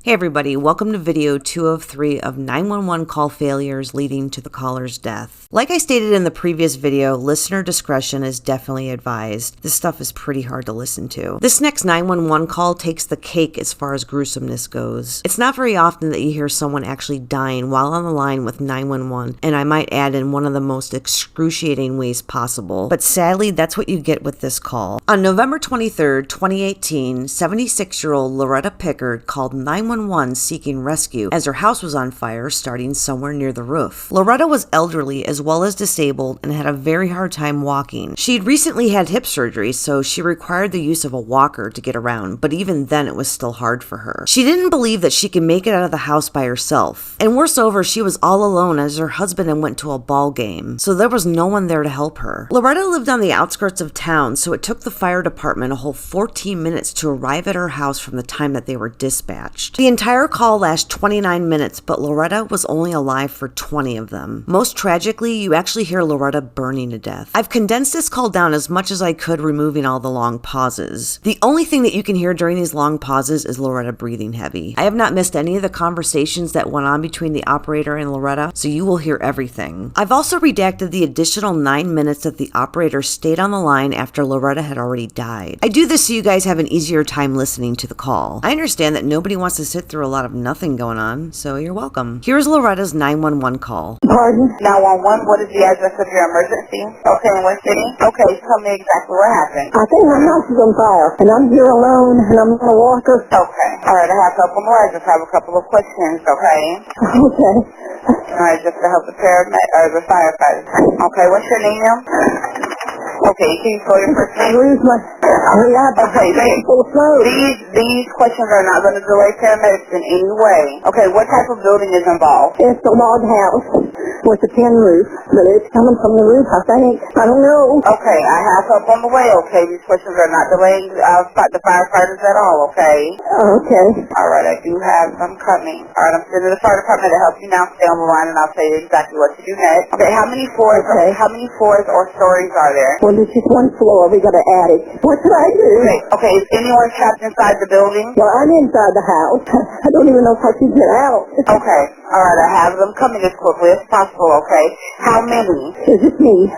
Hey everybody, welcome to video 2 of 3 of 911 call failures leading to the caller's death. Like I stated in the previous video, listener discretion is definitely advised. This stuff is pretty hard to listen to. This next 911 call takes the cake as far as gruesomeness goes. It's not very often that you hear someone actually dying while on the line with 911, and I might add in one of the most excruciating ways possible. But sadly, that's what you get with this call. On November 23rd, 2018, 76-year-old Loretta Pickard called 911 seeking rescue as her house was on fire starting somewhere near the roof. Loretta was elderly as well as disabled and had a very hard time walking. She'd recently had hip surgery, so she required the use of a walker to get around, but even then it was still hard for her. She didn't believe that she could make it out of the house by herself. And worse over, she was all alone as her husband had went to a ball game, so there was no one there to help her. Loretta lived on the outskirts of town, so it took the fire department a whole 14 minutes to arrive at her house from the time that they were dispatched. The entire call lasted 29 minutes, but Loretta was only alive for 20 of them. Most tragically, you actually hear Loretta burning to death. I've condensed this call down as much as I could, removing all the long pauses. The only thing that you can hear during these long pauses is Loretta breathing heavy. I have not missed any of the conversations that went on between the operator and Loretta, so you will hear everything. I've also redacted the additional 9 minutes that the operator stayed on the line after Loretta had already died. I do this so you guys have an easier time listening to the call. I understand that nobody wants to sit through a lot of nothing going on, so you're welcome. Here's Loretta's 911 call. Pardon? 911, what is the address of your emergency? Okay, in what city? Okay, tell me exactly what happened. I think my house is on fire, and I'm here alone, and I'm on a walker. Okay. Alright, I have a couple more. I just have a couple of questions, okay? Okay. Alright, just to help the the firefighters. Okay, what's your name now? Okay, can you spell your first name? Okay, these questions are not going to delay paramedics in any way. Okay, what type of building is involved? It's a log house with a tin roof, but it's coming from the roof, I think. I don't know. Okay, I have help on the way, okay? These questions are not delaying the firefighters at all, okay? Okay. Alright, I do have them coming. Alright, I'm sending the fire department to help you now. Stay on the line and I'll tell you exactly what to do next. Okay, how many floors or stories are there? Well, there's just one floor. We got an attic. What should I do? Okay, is anyone trapped inside the building? Well, I'm inside the house. I don't even know if I can get out. Okay, alright, I have them coming as quickly as possible, okay? How many? It's just me.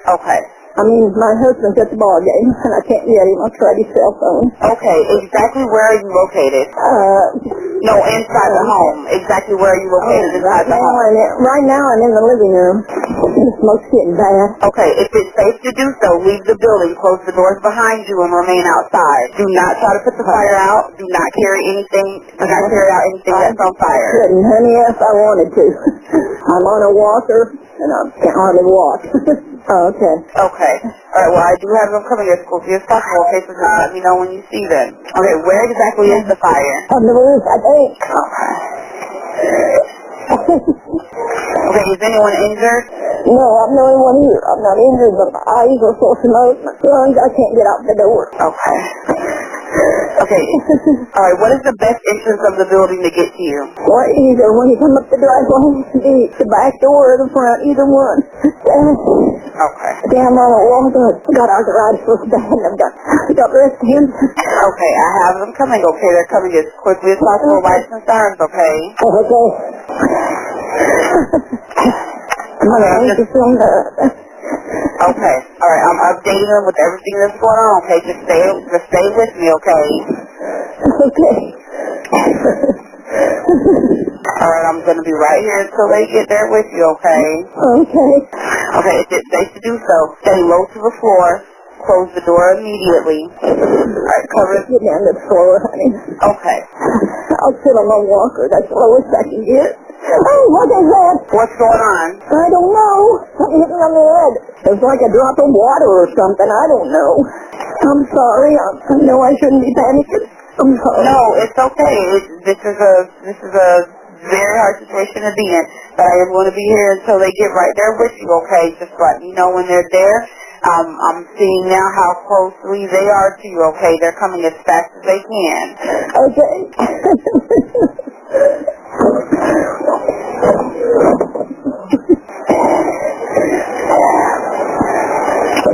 Okay. I mean, my husband's at the ball game, and I can't get him. I'll try his cell phone. Okay, exactly where are you located? No, inside the home. Exactly where are you located inside the home? Right now, I'm in the living room. The smoke's getting bad. Okay, if it's safe to do so, leave the building, close the doors behind you, and remain outside. Do not try to put the fire out. Do not carry anything. Do not carry out anything that's on fire. Couldn't, honey, if I wanted to. I'm on a walker, and I can't hardly walk. Oh, okay. Okay. Alright, well, I do have them coming as quickly as possible, okay, so just let me know when you see them. Okay, where exactly is the fire? On the roof, I think. Okay. Okay, is anyone injured? No, I'm the only one here. I'm not injured, but my eyes are so smoke. My lungs, I can't get out the door. Okay. Okay. Alright, what is the best entrance of the building to get to you? Well, either when you come up the driveway, the back door or the front, either one. Okay. Damn, I'm a walker. I got arthritis so bad, and I've got breast cancer. Okay, I have them coming, okay? They're coming as quickly as possible, lights and sirens, okay? Okay. Okay, alright, I'm updating them with everything that's going on, okay? Just stay with me, okay? Okay. Alright, I'm gonna be right here until they get there with you, okay? Okay. Okay, if it's safe to do so, stay low to the floor, close the door immediately. Alright, cover it. Get down to the floor, honey. Okay. I'll sit on my walker. That's the lowest I can get. Oh, what is that? What's going on? I don't know. Something hit me on the head. It was like a drop of water or something. I don't know. I'm sorry. I know I shouldn't be panicking. I'm sorry. No, it's okay. This is a very hard situation to be in, but I am going to be here until they get right there with you, okay? Just let me know when they're there. I'm seeing now how closely they are to you, okay? They're coming as fast as they can. Okay.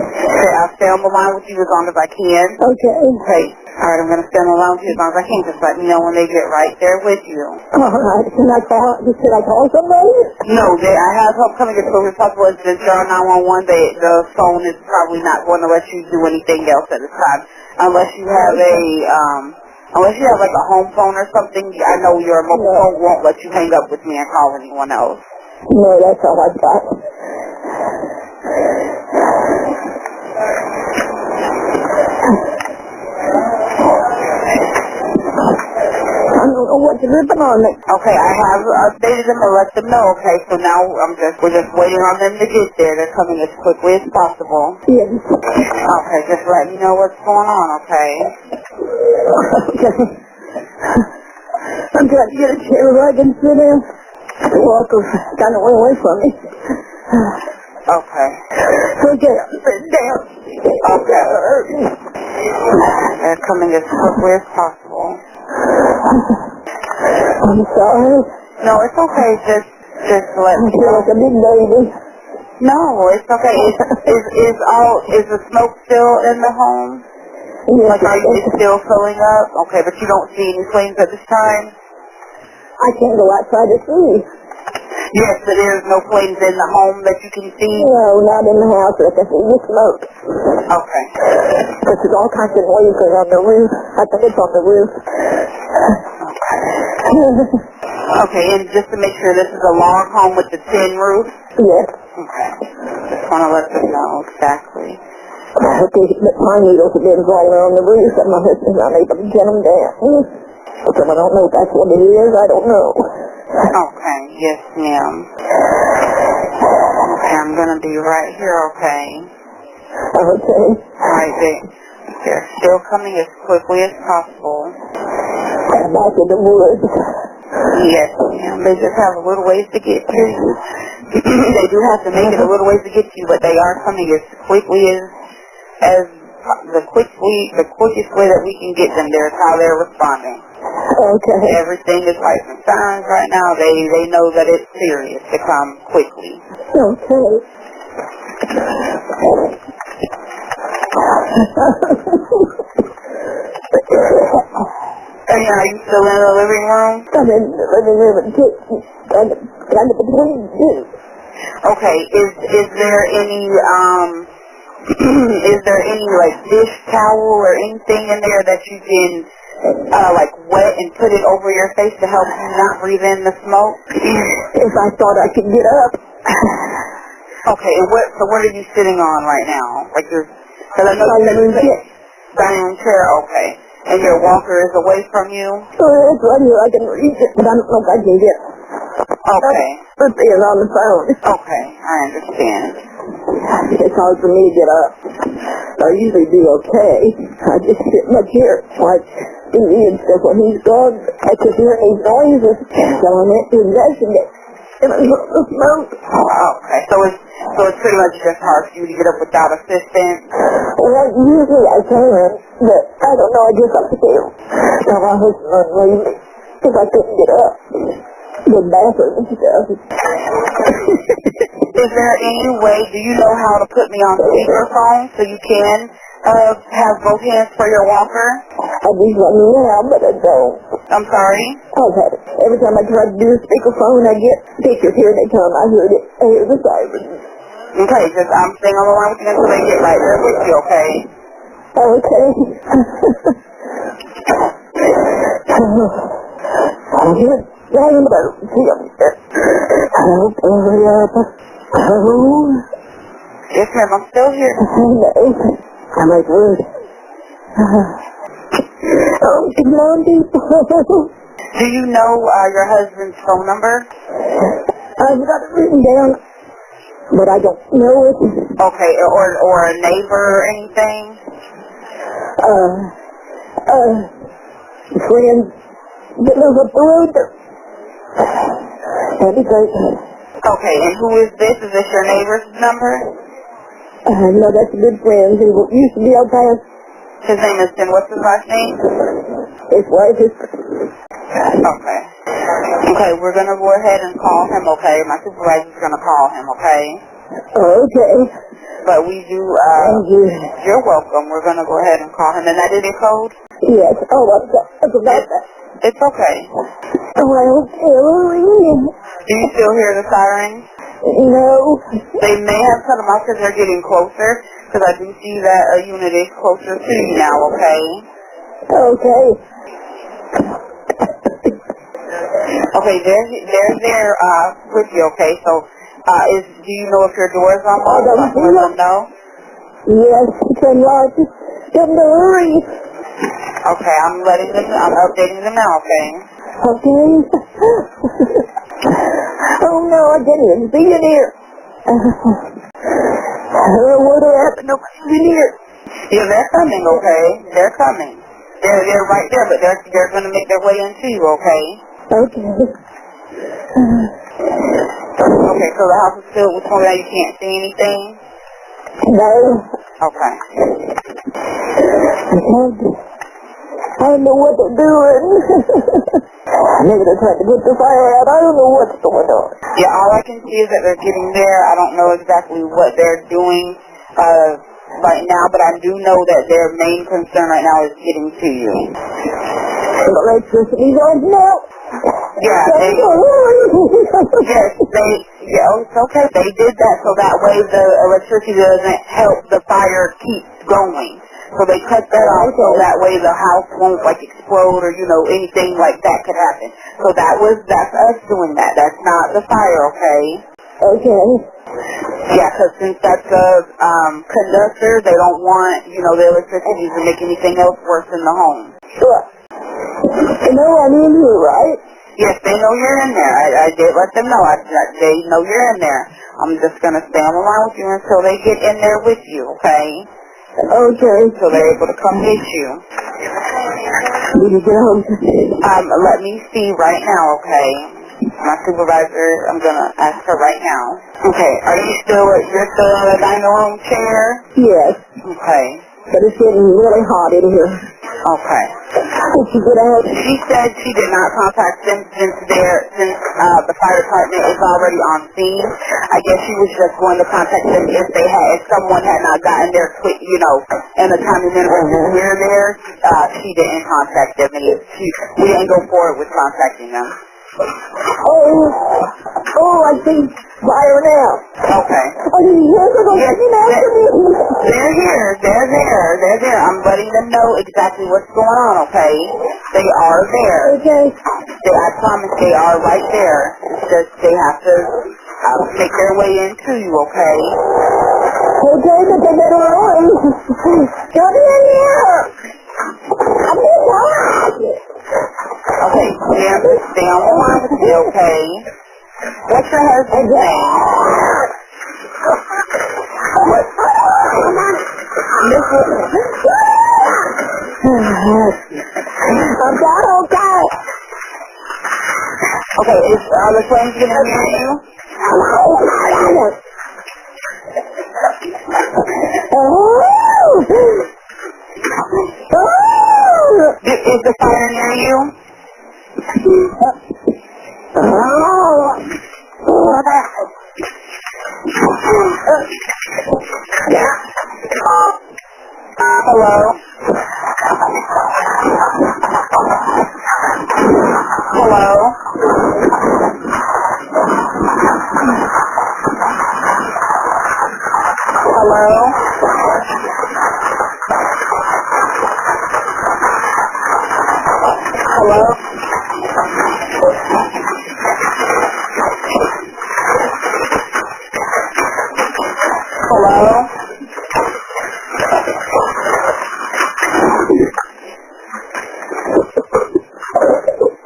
Okay, I'll stay on the line with you as long as I can. Okay. Okay. All right, I'm going to stay on the line with you as long as I can. Just let me know when they get right there with you. All right. Should I call somebody? No, I have help coming as quick as possible. It's just dial 911. The phone is probably not going to let you do anything else at this time. Unless you have like a home phone or something. I know your mobile phone won't let you hang up with me and call anyone else. No, that's all I've got. I don't know what you're ripping on me. Okay, I have updated them and let them know, okay? So now we're just waiting on them to get there. They're coming as quickly as possible. Yes. Okay, just let me know what's going on, okay? Okay. I'm trying to get a chair where I can sit in. The walker's kind of away from me. Okay. Okay, I'm sitting down. Okay. They're coming as quickly as possible. I'm sorry. No, it's okay. Just let I me feel know. like a big baby. No, it's okay. Is the smoke still in the home? Yes, Like, it's still filling up? Okay, but you don't see any flames at this time? I can't go outside to see. Yes, but there's no flames in the home that you can see? No, not in the house. I can see the smoke. Okay. There's all kinds of noises on the roof. I think it's on the roof. Okay, and just to make sure, this is a log home with the tin roof? Yes. Okay. Just want to let them know exactly. The pine needles have been falling on the roof and my husband's not able to get them down. So I don't know if that's what it is. I don't know. Okay, yes ma'am. Okay, I'm going to be right here, okay? Okay. Alright, they're still coming as quickly as possible. I'm back in the woods. Yes ma'am, they just have a little ways to get to you. They do have to make it a little ways to get to you, but they are coming as quickly as the quickest way that we can get them there is how they're responding. Okay. Everything is like some signs right now. They know that it's serious to come quickly. Okay. And are you still in the living room? I'm in the living room and kitchen. Kind of between two. Okay. Is there any is there any like dish towel or anything in there that you can like wet and put it over your face to help you not breathe in the smoke? If I thought I could get up. Okay, and what are you sitting on right now? Like because I know you said dining room chair, okay. And your walker is away from you? It's right here, I can reach it, but I don't know if I can get it. Okay. Let's see it on the phone. Okay, I understand. It's hard for me to get up. I usually do okay. I just sit in my chair, watch TV and stuff when he's gone. I could hear these noises, so I went to investigate. And I heard the smoke. Oh, okay. So it's pretty much just hard for you to get up without assistance? Well, usually I can, but I don't know, I guess I feel. So my husband unlaid me, because I couldn't get up. The bathroom and stuff. Is there any way, do you know how to put me on speakerphone so you can have both hands for your walker? I just let me now, but I don't. I'm sorry? Okay. Every time I try to do a speakerphone, I get pictures here and they tell me I hear the sirens. Okay, just I'm staying on the line with you until they get right there with you, okay? Okay. I'm here. Yeah, I'm about to see them. Help, hurry up. Oh. Yes, ma'am, I'm still here. I'm like, word. Oh, come on, people. Do you know your husband's phone number? I've got it written down, but I don't know it. Okay, or a neighbor or anything? Friend that lives up the road. That'd be great. Okay, and who is this? Is this your neighbor's number? No, that's a good friend who used to be out there. His name is Tim. What's his last name? His wife is... Okay. Okay, we're going to go ahead and call him, okay? My supervisor's going to call him, okay? Okay. But we do, Thank you. You're welcome. We're going to go ahead and call him. And that is your code? Yes. Oh, that's about that. It's okay. Well, Do you still hear the sirens? no. They may have cut them off because they're getting closer, because I do see that a unit is closer to you now, okay? Okay. Okay, they're there with you, okay? So, do you know if your door is unlocked? Let them know. Yes, can lock it. Come to hurry. Okay, I'm updating them now, okay? Okay. Oh no, I can't even see it here. What happened? Nobody's in here. Yeah, they're coming, okay? They're coming. They're right there, but they're going to make their way into you, okay? Okay. Okay, so the house is filled with smoke now. You can't see anything? No. Okay. I don't know what they're doing. Maybe they're trying to put the fire out. I don't know what's going on. Yeah, all I can see is that they're getting there. I don't know exactly what they're doing right now, but I do know that their main concern right now is getting to you. The electricity's on now. Yeah, it's okay. They did that so that way the electricity doesn't help the fire keep going. So they cut that off so that way the house won't explode or anything like that could happen. So that's us doing that. That's not the fire, okay? Okay. Yeah, because since that's a conductor, they don't want the electricity to make anything else worse in the home. Sure. You know I'm in here, right? Yes, they know you're in there. I did let them know. They know you're in there. I'm just going to stay on the line with you until they get in there with you, okay? Okay. So they're able to come get you. Did you get home? Let me see right now, okay? My supervisor, I'm going to ask her right now. Okay, you're still in the dining room chair? Yes. Okay. But it's getting really hot in here. Okay. Did she get out? She said she did not contact them since the fire department is already on scene. I guess she was just going to contact them if someone had not gotten there quick, in a timely manner. Since we're there, she didn't contact them, and we didn't go forward with contacting them. Oh, I see fire now. Okay. Oh, did you hear them? Yes, they're here. They're there. I'm letting them know exactly what's going on, okay? They are there. Okay. I promise they are right there. It's just they have to make their way into you, okay? Okay, but they better run. Come in here. I'm in. Okay, stay on the line with me, okay? What's your husband's name? Okay. Okay, are the flames going to hear you? Is the fire near you? Hello? Hello? Hello? Hello? Hello?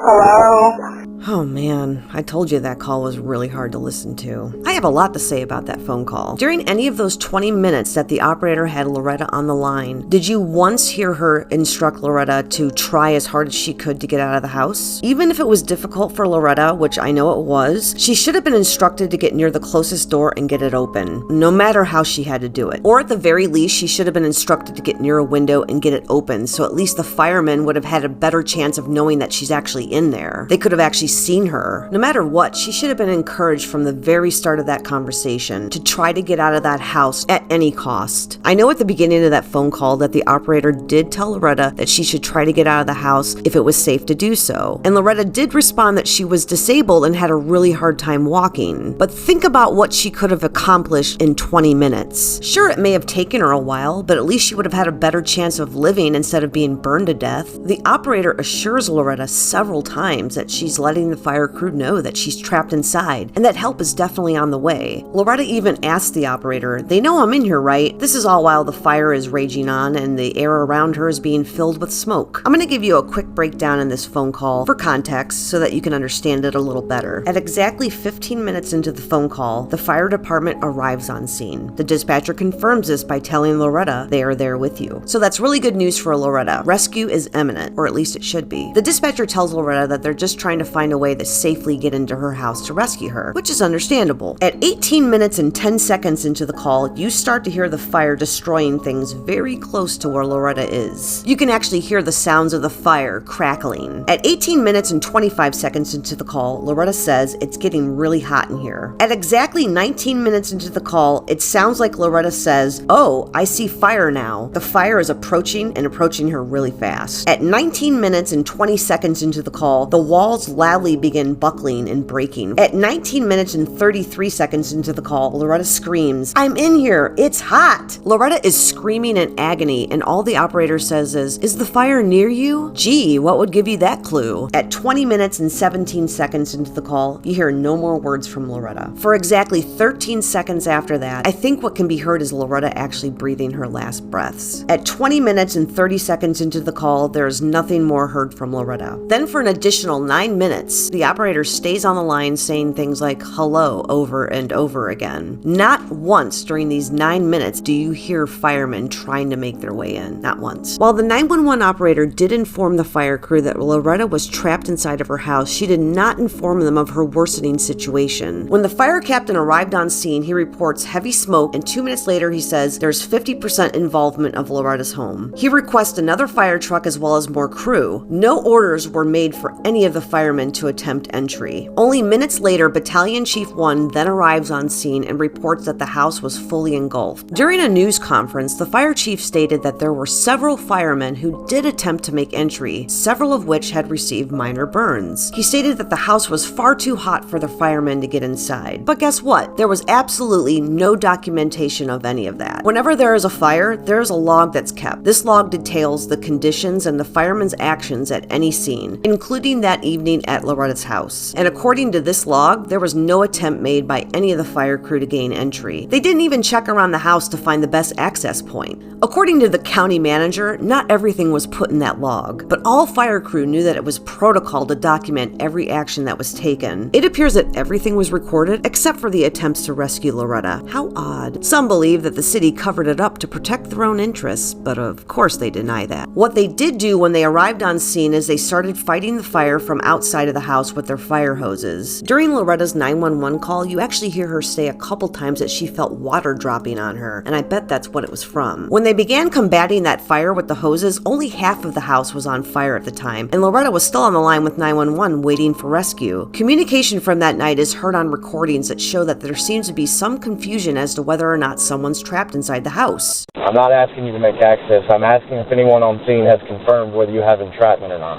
Hello? Oh man, I told you that call was really hard to listen to. I have a lot to say about that phone call. During any of those 20 minutes that the operator had Loretta on the line, did you once hear her instruct Loretta to try as hard as she could to get out of the house? Even if it was difficult for Loretta, which I know it was, she should have been instructed to get near the closest door and get it open, no matter how she had to do it. Or at the very least, she should have been instructed to get near a window and get it open, so at least the firemen would have had a better chance of knowing that she's actually in there. They could have actually seen her. No matter what, she should have been encouraged from the very start of that conversation to try to get out of that house at any cost. I know at the beginning of that phone call that the operator did tell Loretta that she should try to get out of the house if it was safe to do so. And Loretta did respond that she was disabled and had a really hard time walking. But think about what she could have accomplished in 20 minutes. Sure, it may have taken her a while, but at least she would have had a better chance of living instead of being burned to death. The operator assures Loretta several times that she's letting the fire crew know that she's trapped inside and that help is definitely on the way. Loretta even asks the operator, "They know I'm in here, right?" This is all while the fire is raging on and the air around her is being filled with smoke. I'm going to give you a quick breakdown in this phone call for context so that you can understand it a little better. At exactly 15 minutes into the phone call, the fire department arrives on scene. The dispatcher confirms this by telling Loretta they are there with you. So that's really good news for Loretta. Rescue is imminent, or at least it should be. The dispatcher tells Loretta that they're just trying to find a way to safely get into her house to rescue her, which is understandable. At 18 minutes and 10 seconds into the call, you start to hear the fire destroying things very close to where Loretta is. You can actually hear the sounds of the fire crackling. At 18 minutes and 25 seconds into the call, Loretta says it's getting really hot in here. At exactly 19 minutes into the call, it sounds like Loretta says, "Oh, I see fire now." The fire is approaching and approaching her really fast. At 19 minutes and 20 seconds into the call, the walls loudly begin buckling and breaking. At 19 minutes and 33 seconds into the call, Loretta screams, "I'm in here, it's hot." Loretta is screaming in agony, and all the operator says is the fire near you? Gee, what would give you that clue? At 20 minutes and 17 seconds into the call, you hear no more words from Loretta. For exactly 13 seconds after that, I think what can be heard is Loretta actually breathing her last breaths. At 20 minutes and 30 seconds into the call, there is nothing more heard from Loretta. Then for an additional 9 minutes, the operator stays on the line saying things like hello over and over again. Not once during these 9 minutes do you hear firemen trying to make their way in. Not once. While the 911 operator did inform the fire crew that Loretta was trapped inside of her house, she did not inform them of her worsening situation. When the fire captain arrived on scene, he reports heavy smoke, and 2 minutes later he says there's 50% involvement of Loretta's home. He requests another fire truck as well as more crew. No orders were made for any of the firemen to attempt entry. Only minutes later, Battalion Chief 1 then arrives on scene and reports that the house was fully engulfed. During a news conference, the fire chief stated that there were several firemen who did attempt to make entry, several of which had received minor burns. He stated that the house was far too hot for the firemen to get inside. But guess what? There was absolutely no documentation of any of that. Whenever there is a fire, there is a log that's kept. This log details the conditions and the firemen's actions at any scene, including that evening at Loretta's house. And according to this log, there was no attempt made by any of the fire crew to gain entry. They didn't even check around the house to find the best access point. According to the county manager, not everything was put in that log, but all fire crew knew that it was protocol to document every action that was taken. It appears that everything was recorded except for the attempts to rescue Loretta. How odd. Some believe that the city covered it up to protect their own interests, but of course they deny that. What they did do when they arrived on scene is they started fighting the fire from outside of the house with their fire hoses. During Loretta's 911 call, you actually hear her say a couple times that she felt water dropping on her, and I bet that's what it was from. When they began combating that fire with the hoses, only half of the house was on fire at the time, and Loretta was still on the line with 911 waiting for rescue. Communication from that night is heard on recordings that show that there seems to be some confusion as to whether or not someone's trapped inside the house. I'm not asking you to make access. I'm asking if anyone on scene has confirmed whether you have entrapment or not.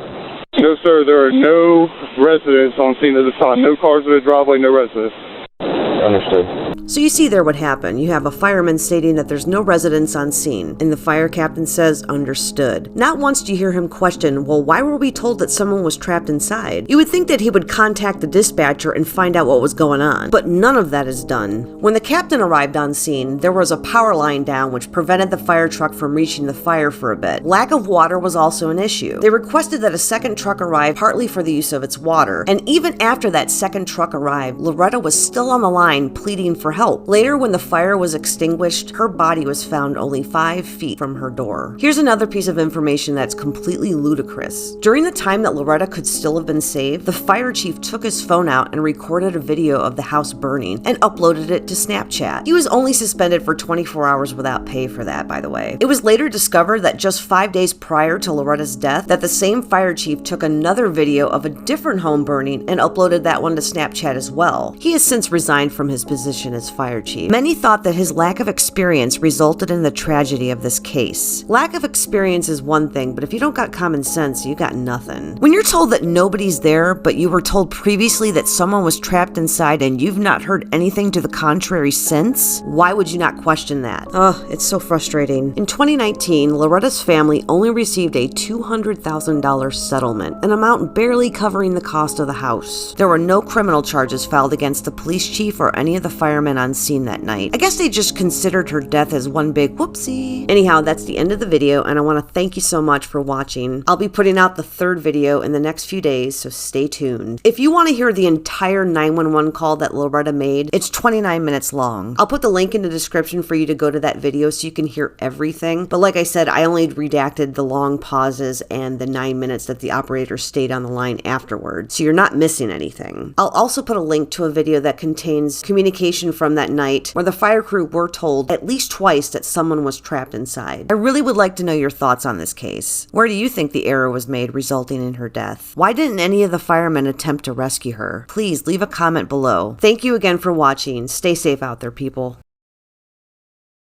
No, sir. There are no residents on scene at this time. No cars in the driveway, no residents. Understood. So you see there what happened. You have a fireman stating that there's no residents on scene, and the fire captain says, understood. Not once do you hear him question, well, why were we told that someone was trapped inside? You would think that he would contact the dispatcher and find out what was going on, but none of that is done. When the captain arrived on scene, there was a power line down which prevented the fire truck from reaching the fire for a bit. Lack of water was also an issue. They requested that a second truck arrive partly for the use of its water, and even after that second truck arrived, Loretta was still on the line pleading for help. Later, when the fire was extinguished, her body was found only 5 feet from her door. Here's another piece of information that's completely ludicrous. During the time that Loretta could still have been saved, the fire chief took his phone out and recorded a video of the house burning and uploaded it to Snapchat. He was only suspended for 24 hours without pay for that, by the way. It was later discovered that just 5 days prior to Loretta's death, that the same fire chief took another video of a different home burning and uploaded that one to Snapchat as well. He has since resigned from his position as fire chief. Many thought that his lack of experience resulted in the tragedy of this case. Lack of experience is one thing, but if you don't got common sense, you got nothing. When you're told that nobody's there, but you were told previously that someone was trapped inside and you've not heard anything to the contrary since, why would you not question that? Ugh, it's so frustrating. In 2019, Loretta's family only received a $200,000 settlement, an amount barely covering the cost of the house. There were no criminal charges filed against the police chief or any of the firemen on scene that night. I guess they just considered her death as one big whoopsie. Anyhow, that's the end of the video, and I want to thank you so much for watching. I'll be putting out the third video in the next few days, so stay tuned. If you want to hear the entire 911 call that Loretta made, it's 29 minutes long. I'll put the link in the description for you to go to that video so you can hear everything. But like I said, I only redacted the long pauses and the 9 minutes that the operator stayed on the line afterwards, so you're not missing anything. I'll also put a link to a video that contains communication from that night where the fire crew were told at least twice that someone was trapped inside. I really would like to know your thoughts on this case. Where do you think the error was made resulting in her death? Why didn't any of the firemen attempt to rescue her? Please leave a comment below. Thank you again for watching. Stay safe out there, people.